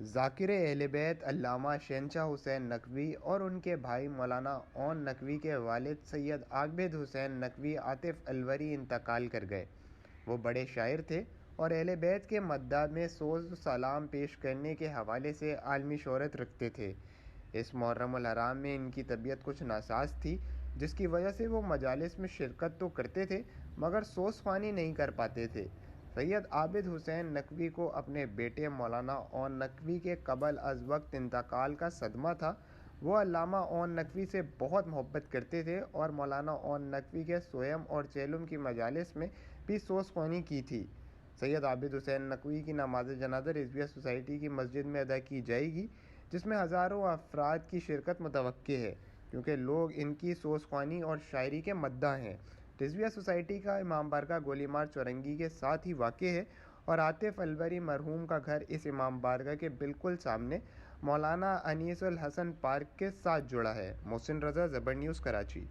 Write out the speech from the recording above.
ذاکر اہل بیت علامہ شہنشاہ حسین نقوی اور ان کے بھائی مولانا اون نقوی کے والد سید عابد حسین نقوی عاطف الوری انتقال کر گئے۔ وہ بڑے شاعر تھے اور اہل بیت کے مداح میں سوز و سلام پیش کرنے کے حوالے سے عالمی شہرت رکھتے تھے۔ اس محرم الحرام میں ان کی طبیعت کچھ ناساز تھی، جس کی وجہ سے وہ مجالس میں شرکت تو کرتے تھے مگر سوز خوانی نہیں کر پاتے تھے۔ سید عابد حسین نقوی کو اپنے بیٹے مولانا اون نقوی کے قبل از وقت انتقال کا صدمہ تھا۔ وہ علامہ اون نقوی سے بہت محبت کرتے تھے اور مولانا اون نقوی کے سویم اور چیلم کی مجالس میں بھی سوز خوانی کی تھی۔ سید عابد حسین نقوی کی نماز جنازہ رضویہ سوسائٹی کی مسجد میں ادا کی جائے گی، جس میں ہزاروں افراد کی شرکت متوقع ہے، کیونکہ لوگ ان کی سوز خوانی اور شاعری کے مداح ہیں۔ رضویہ سوسائٹی کا امام بارگاہ گولی مار چورنگی کے ساتھ ہی واقع ہے اور عاطف الوری مرحوم کا گھر اس امام بارگاہ کے بالکل سامنے مولانا انیس الحسن پارک کے ساتھ جڑا ہے۔ محسن رضا، زبر نیوز، کراچی۔